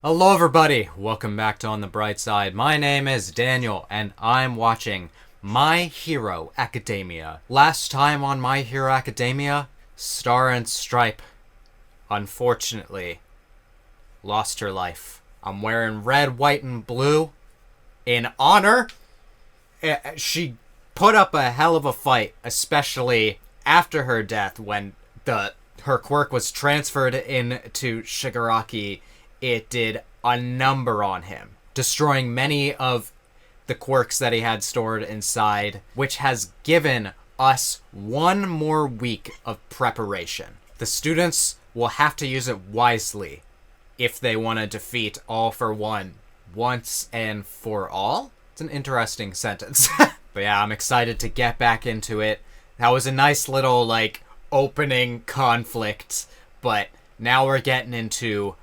Hello everybody, welcome back to On the Bright Side. My name is Daniel, and I'm watching My Hero Academia. Last time on My Hero Academia, Star and Stripe, unfortunately, lost her life. I'm wearing red, white, and blue in honor. She put up a hell of a fight, especially after her death when her quirk was transferred into Shigaraki. It did a number on him, destroying many of the quirks that he had stored inside, which has given us one more week of preparation. The students will have to use it wisely if they want to defeat All for One once and for all. It's an interesting sentence. But yeah, I'm excited to get back into it. That was a nice little, opening conflict, but now we're getting into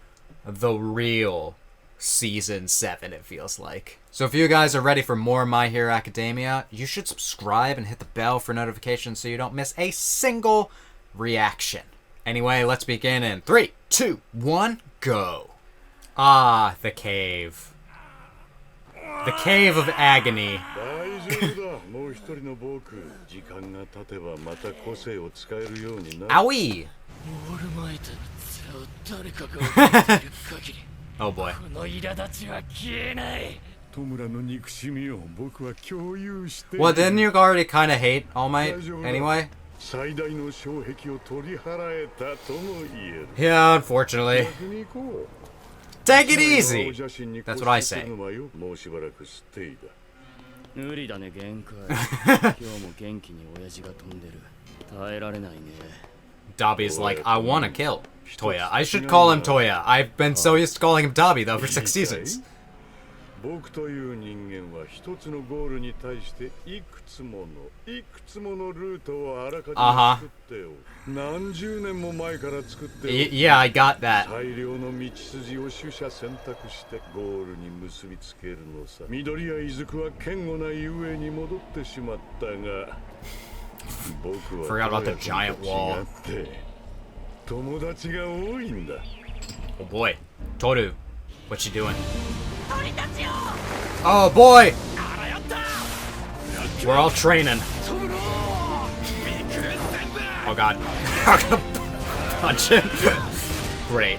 the real Season 7, it feels like. So if you guys are ready for more My Hero Academia, you should subscribe and hit the bell for notifications so you don't miss a single reaction. Anyway, let's begin in 3, 2, 1, go. Ah, the cave. The Cave of Agony. Owie! Oh boy. Well, didn't you already kind of hate All Might anyway? Yeah, unfortunately. Take it easy! That's what I say. Dabi's like, I want to kill Toya. I should call him Toya. I've been so used to calling him Dabi, though, for 6 seasons. Uh-huh. Yeah, I got that. Forgot about the giant wall. Oh boy. Toru, what you doing? Oh boy! We're all training. Oh god. I'm gonna punch him. Great.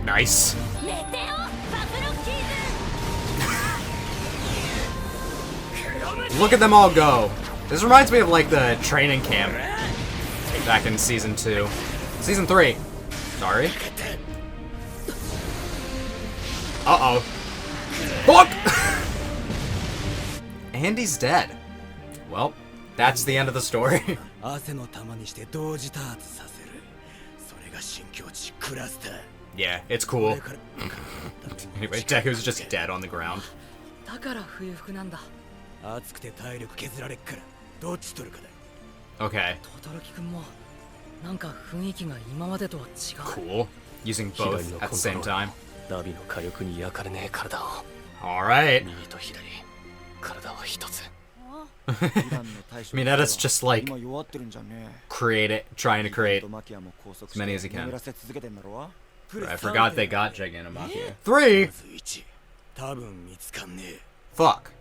Nice. Look at them all go. This reminds me of the training camp back in season 2. Season 3. Sorry. Uh-oh. Fuck! And he's dead. Well, that's the end of the story. Yeah, it's cool. Anyway, Deku's just dead on the ground. Okay. Cool. Using both at the same time. Alright. Minatta's just trying to create as many as he can. I forgot they got Gigantomachia. 3! Fuck.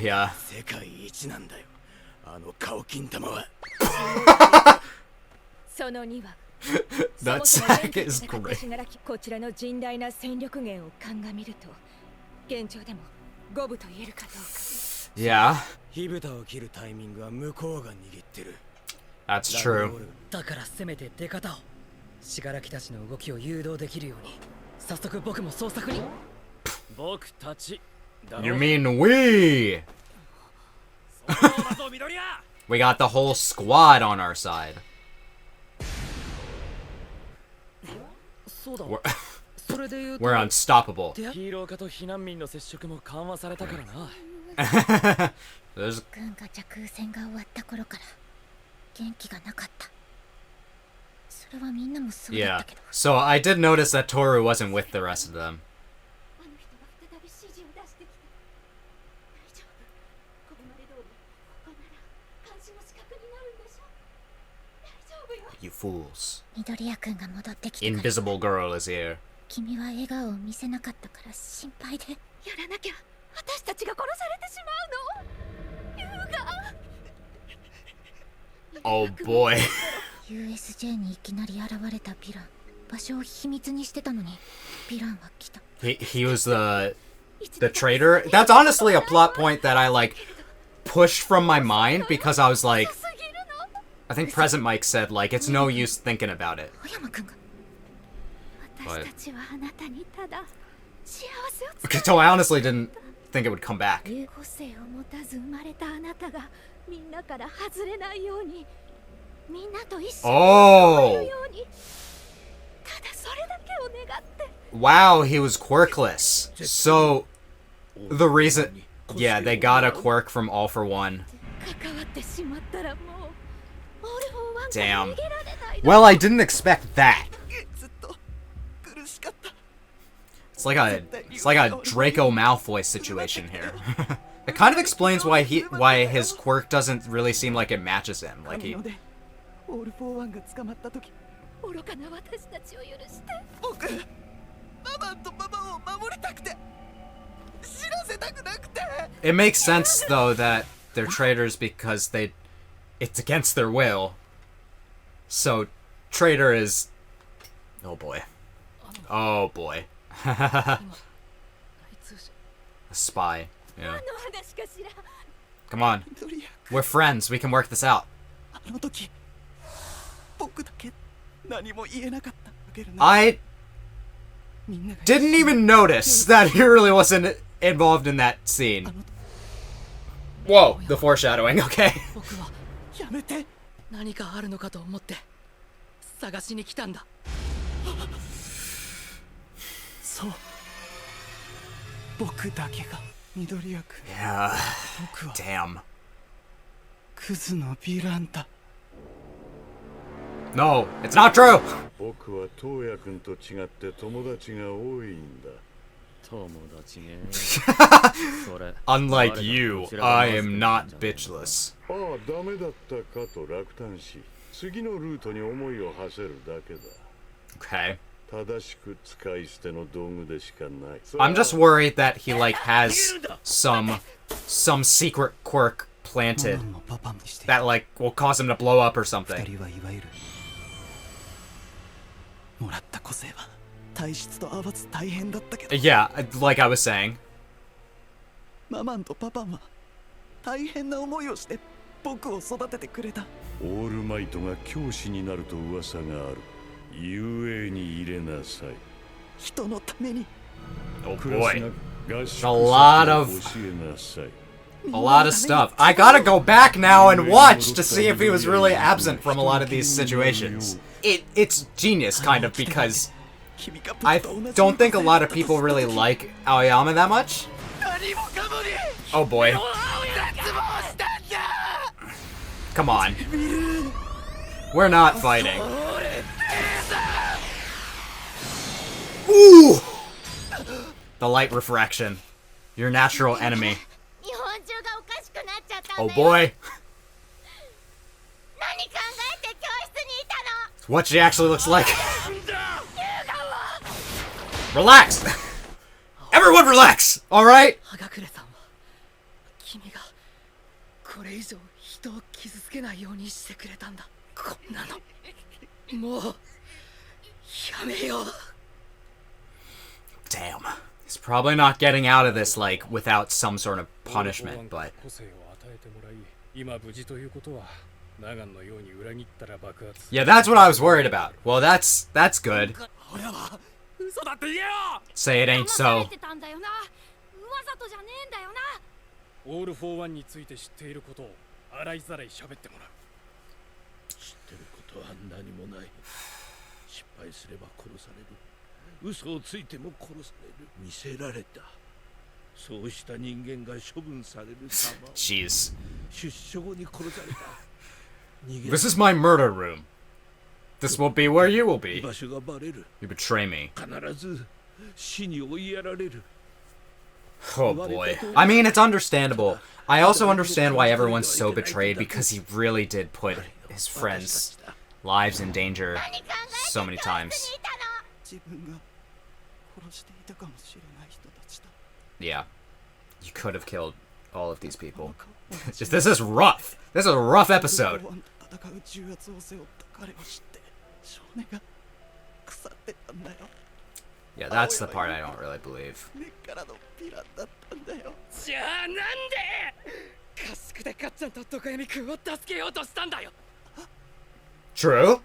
Yeah. That sack is great. Yeah. That's true. You mean we? We got the whole squad on our side. We're unstoppable. There's... Yeah. So I did notice that Toru wasn't with the rest of them. You fools. 緑谷くんが戻ってきて Invisible girl is here. 君は笑顔を見せなかったから心配で。やらなきゃ私たちが殺されてしまうの。優雅 Oh boy. USJ にいきなり現れたヴィラン。場所を秘密にしてたのにヴィランは来た。 He was the traitor. That's honestly a plot point that I like pushed from my mind because I was like, I think Present Mike said like it's no use thinking about it. 青山くんが。私たちはあなたにただ幸せをつ So I honestly didn't think it would come back. 個性を持たず生まれたあなたがみんなから外れないように、みんなと一緒にいるように、ただそれだけを願って。 Wow, he was quirkless. So the reason, yeah, they got a quirk from All for One. 関わってしまったらもう Damn. Well, I didn't expect that. It's like a Draco Malfoy situation here. It kind of explains why his quirk doesn't really seem like it matches him. Like he. 愚かな私たちを許して。僕、ママとパパを守りたくて、知らせたくなくて。 It makes sense though that they're traitors because it's against their will. So, traitor is. Oh boy. Oh boy. A spy. Yeah. Come on. We're friends. We can work this out. あの時、僕だけ何も言えなかったわけるな。 I didn't even notice that he really wasn't involved in that scene. Whoa, the foreshadowing, okay. 僕はやめて。何かあるのかと思って探しに来たんだ。そう。僕だけが緑谷くん。Yeah. 僕は Damn. クズのヴィランだ。 No, it's not true. 僕はトウヤ君と違って友達が多いんだ。 Unlike you, I am not bitchless. ああ、ダメだったかと落胆し、次のルートに思いを馳せるだけだ。 Okay. 正しく使い捨ての道具でしかない。 I'm just worried that he like has some secret quirk planted ママもパパもして。 that like will cause him to blow up or 二 something. 人はいわゆるもらった個性は体質と合わず大変だったけど、 Yeah, like I was saying. ママンとパパは大変な思いをして僕を育ててくれた。オールマイトが教師になると噂がある。遊泳に入れなさい。人のために。 Oh クラス boy. が合宿 A lot of 教えなさい。 A lot of stuff. I gotta go back now and watch to see if he was really absent from a lot of these situations. It's genius, kind of, because I don't think a lot of people really like Aoyama that much. Oh boy. Come on. We're not fighting. Ooh! The light refraction. Your natural enemy. Oh boy. What she actually looks like. Relax! Everyone relax! Alright? はがくれさんは君がこれ以上人を傷つけないようにしてくれたんだ。こんなのもうやめよう。 Damn. He's probably not getting out of this, like, without some sort of punishment, but... Yeah, that's what I was worried about. Well, that's good. Say it ain't so. オール・フォー・ワンについて知っていることを洗いざらい喋ってもらう。知ってることは何もない。失敗すれば殺される。嘘をついても殺される。見せられた。そうした人間が処分される様。 Jeez. 出所後に殺された。 This is my murder room. This will be where you will be. 場所がバレる。 You betray me. 必ず死に追いやられる。Oh boy. I mean, it's understandable. I also understand why everyone's so betrayed, because he really did put his friends' lives in danger so many times. Yeah. You could have killed all of these people. This is rough. This is a rough episode. Yeah, that's the part I don't really believe. True?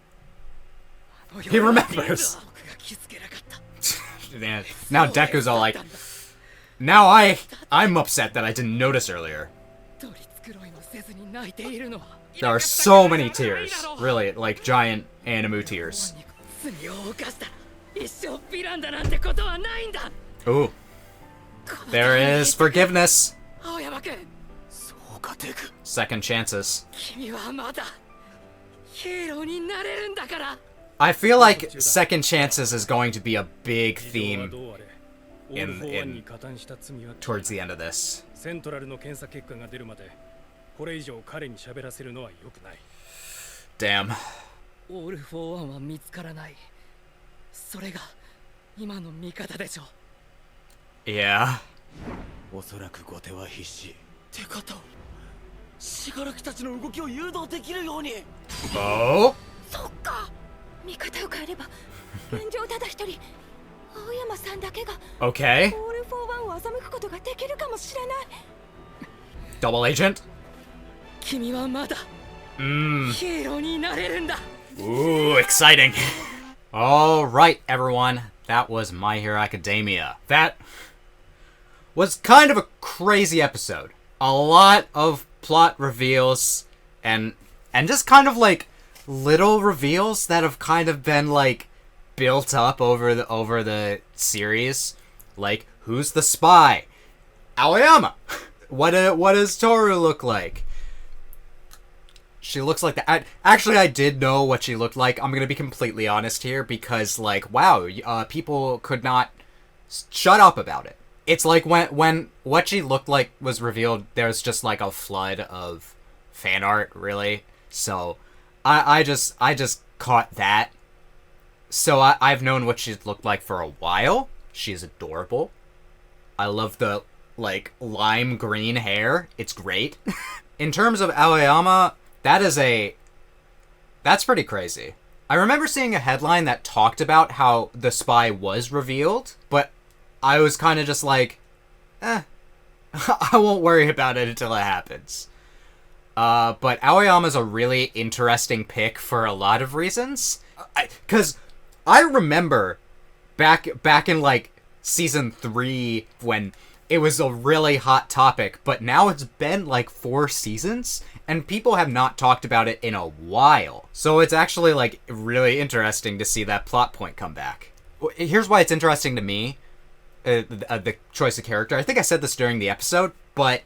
He remembers. Man, now Deku's all like, now I'm upset that I didn't notice earlier. There are so many tears. Really, like giant Animu tears. Ooh. There is forgiveness. Second chances. I feel like second chances is going to be a big theme in towards the end of this. Damn. Yeah. おそらく後手は必死。手形を死柄木たちの動きを誘導できるように。Oh? そっか。味方を変えれば現状ただ一人青山さんだけが Okay. オール・フォー・ワンを欺くことができるかもしれない。 Double agent? 君はまだヒーローになれるんだ。 Ooh, exciting. Alright, everyone. That was My Hero Academia. That was kind of a crazy episode. A lot of plot reveals and just kind of like little reveals that have kind of been like built up over the series. Like, who's the spy? Aoyama. What does Toru look like? She looks like that. Actually, I did know what she looked like. I'm gonna be completely honest here, because like, wow, people could not shut up about it. It's like when what she looked like was revealed, there's just like a flood of fan art, really. So I just caught that. So I've known what she's looked like for a while. She's adorable. I love the like lime green hair. It's great. In terms of Aoyama, that's pretty crazy. I remember seeing a headline that talked about how the spy was revealed, but I was kind of just like, I won't worry about it until it happens. But Aoyama's a really interesting pick for a lot of reasons. Because I remember back in like season 3 when it was a really hot topic, but now it's been like 4 seasons and people have not talked about it in a while. So it's actually like really interesting to see that plot point come back. Here's why it's interesting to me, the choice of character. I think I said this during the episode, but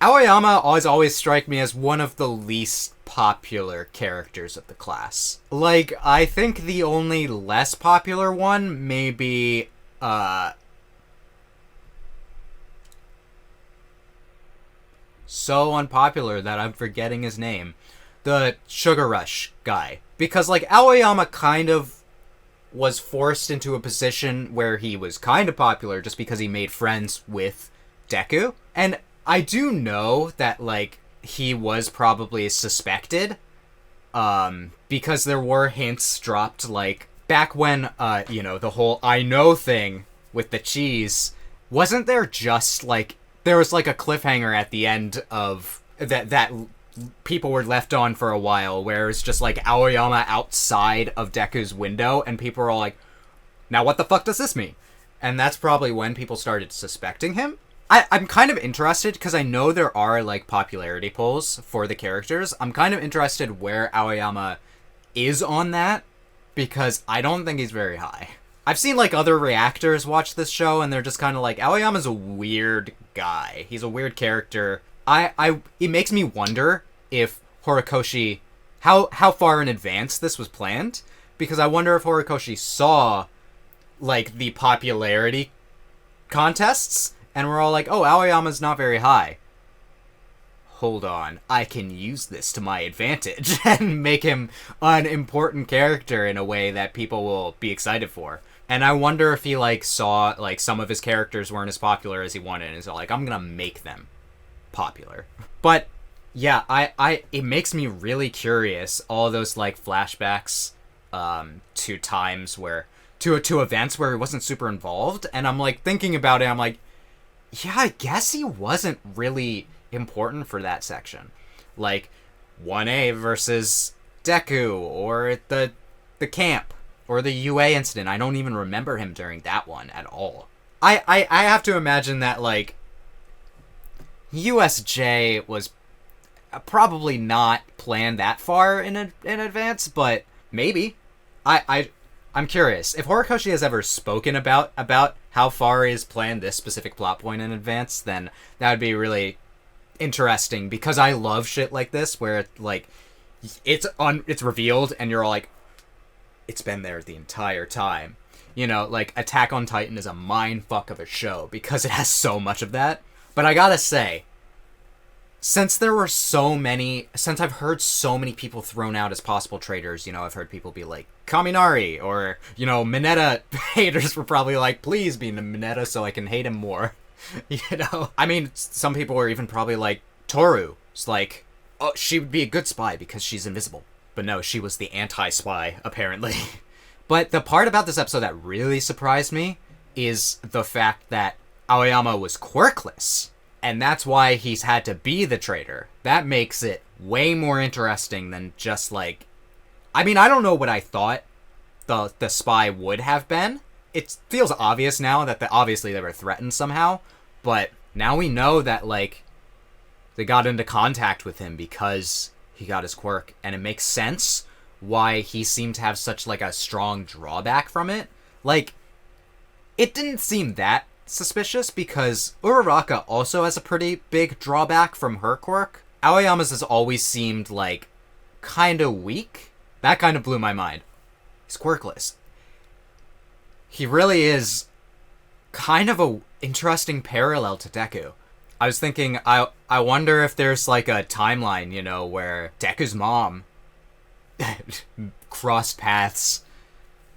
Aoyama always strike me as one of the least popular characters of the class. Like, I think the only less popular one may be, so unpopular that I'm forgetting his name. The Sugar Rush guy. Because, like, Aoyama kind of was forced into a position where he was kind of popular just because he made friends with Deku. And I do know that, like, he was probably suspected, because there were hints dropped, like, back when, the whole I know thing with the cheese, wasn't there just, like, there was, like, a cliffhanger at the end of that people were left on for a while, where it was just, like, Aoyama outside of Deku's window, and people were all like, now what the fuck does this mean? And that's probably when people started suspecting him. I'm kind of interested, because I know there are, like, popularity polls for the characters. I'm kind of interested where Aoyama is on that, because I don't think he's very high. I've seen, like, other reactors watch this show, and they're just kind of like, Aoyama's a weird guy. He's a weird character. It makes me wonder if Horikoshi, how far in advance this was planned, because I wonder if Horikoshi saw, like, the popularity contests, And we're all like, oh, Aoyama's not very high. Hold on, I can use this to my advantage and make him an important character in a way that people will be excited for. And I wonder if he, like, saw, like, some of his characters weren't as popular as he wanted, and he's like, I'm gonna make them popular. But, yeah, it makes me really curious, all those, like, flashbacks, to times where, to events where he wasn't super involved, and I'm, like, thinking about it, I'm like, yeah, I guess he wasn't really important for that section. Like 1A versus Deku, or the camp, or the UA incident. I don't even remember him during that one at all. I have to imagine that, like, USJ was probably not planned that far in advance, but maybe. I'm curious. If Horikoshi has ever spoken about how far he has planned this specific plot point in advance, then that would be really interesting, because I love shit like this where, like, it's revealed and you're all like, it's been there the entire time. You know, like, Attack on Titan is a mindfuck of a show because it has so much of that. But I gotta say, since I've heard so many people thrown out as possible traitors, you know, I've heard people be like, Kaminari, or, you know, Mineta haters were probably like, please be Mineta so I can hate him more. You know? I mean, some people were even probably like, Toru. It's like, oh, she would be a good spy because she's invisible. But no, she was the anti-spy, apparently. But the part about this episode that really surprised me is the fact that Aoyama was quirkless. And that's why he's had to be the traitor. That makes it way more interesting than just, like... I mean, I don't know what I thought the spy would have been. It feels obvious now that obviously they were threatened somehow. But now we know that, like, they got into contact with him because he got his quirk. And it makes sense why he seemed to have such, like, a strong drawback from it. Like, it didn't seem that suspicious because Uraraka also has a pretty big drawback from her quirk. Aoyama's has always seemed, like, kind of weak. That kind of blew my mind. He's quirkless. He really is kind of a interesting parallel to Deku. I was thinking, I wonder if there's, like, a timeline, you know, where Deku's mom crossed paths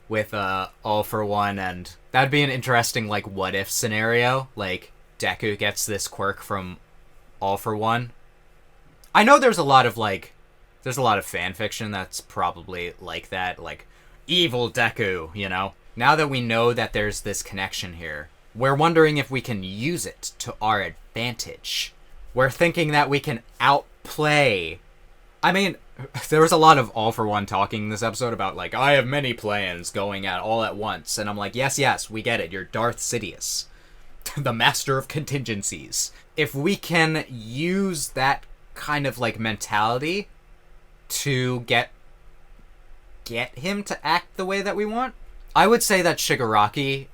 with All For One, and that'd be an interesting, like, what-if scenario. Like, Deku gets this quirk from All For One. I know there's a lot of fan fiction that's probably like that, like, evil Deku, you know? Now that we know that there's this connection here, we're wondering if we can use it to our advantage. We're thinking that we can outplay... I mean, there was a lot of All For One talking in this episode about, like, I have many plans going at all at once. And I'm like, yes, we get it. You're Darth Sidious, the master of contingencies. If we can use that kind of, like, mentality to get him to act the way that we want, I would say that Shigaraki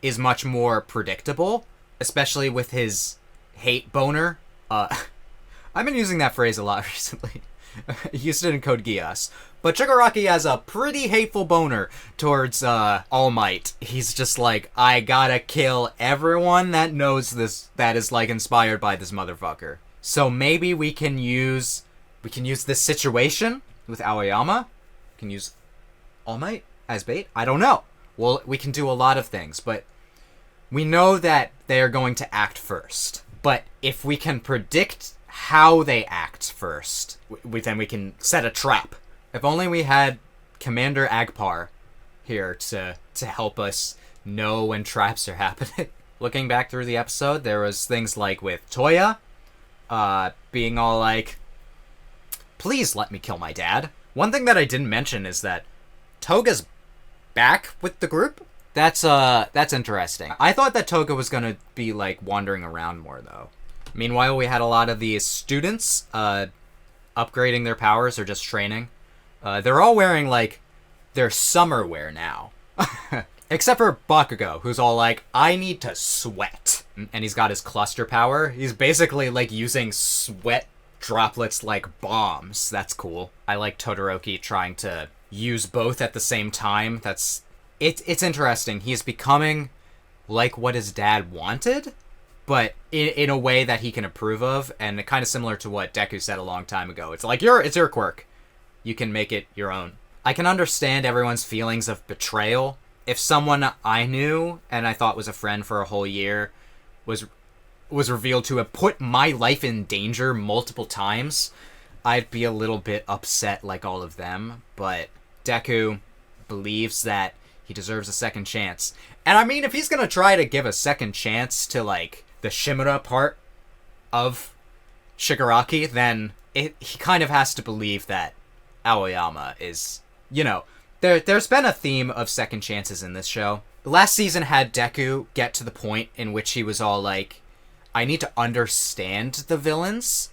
is much more predictable, especially with his hate boner. I've been using that phrase a lot recently. I used it in Code Geass. But Shigaraki has a pretty hateful boner towards All Might. He's just like, I gotta kill everyone that knows this, that is, like, inspired by this motherfucker. So maybe we can use this situation with Aoyama. We can use All Might as bait. I don't know. Well, we can do a lot of things, but we know that they are going to act first. But if we can predict how they act first, then we can set a trap. If only we had Commander Agpar here to help us know when traps are happening. Looking back through the episode, there was things like with Toya being all like, please let me kill my dad. One thing that I didn't mention is that Toga's back with the group. That's interesting. I thought that Toga was gonna be, like, wandering around more, though. Meanwhile, we had a lot of these students upgrading their powers or just training. They're all wearing, like, their summer wear now. Except for Bakugo, who's all like, I need to sweat. And he's got his cluster power. He's basically, like, using sweat droplets like bombs. That's cool. I like Todoroki trying to use both at the same time. It's interesting. He's becoming like what his dad wanted, but in a way that he can approve of, and kind of similar to what Deku said a long time ago. It's like, it's your quirk. You can make it your own. I can understand everyone's feelings of betrayal. If someone I knew and I thought was a friend for a whole year was revealed to have put my life in danger multiple times, I'd be a little bit upset like all of them. But Deku believes that he deserves a second chance. And I mean, if he's gonna try to give a second chance to, like, the Shimura part of Shigaraki, then he kind of has to believe that Aoyama is, you know, there's been a theme of second chances in this show. Last season had Deku get to the point in which he was all like, I need to understand the villains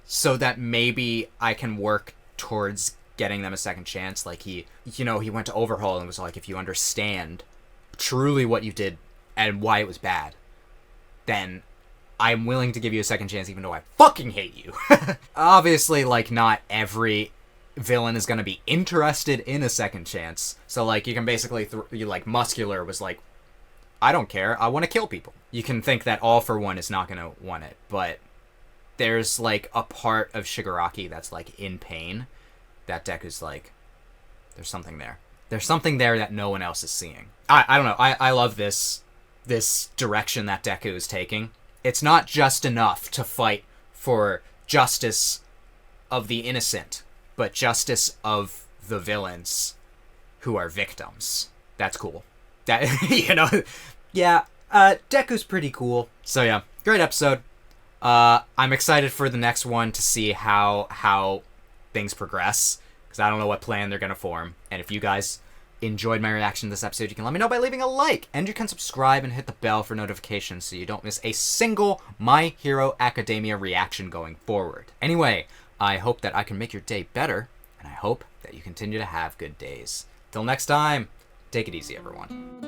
so that maybe I can work towards getting them a second chance. Like, he went to Overhaul and was like, if you understand truly what you did and why it was bad, then I'm willing to give you a second chance even though I fucking hate you. Obviously, like, not every villain is going to be interested in a second chance. So, like, you can basically, like, Muscular was like, I don't care, I want to kill people. You can think that All For One is not going to want it, but there's, like, a part of Shigaraki that's, like, in pain that Deku's like, there's something there. There's something there that no one else is seeing. I don't know, I love this direction that Deku is taking. It's not just enough to fight for justice of the innocent, but justice of the villains who are victims. That's cool. That, you know, yeah, Deku's pretty cool. So yeah, great episode. I'm excited for the next one to see how things progress, because I don't know what plan they're gonna form. And if you guys enjoyed my reaction to this episode, you can let me know by leaving a like, and you can subscribe and hit the bell for notifications so you don't miss a single My Hero Academia reaction going forward. Anyway, I hope that I can make your day better, and I hope that you continue to have good days. Till next time, take it easy, everyone.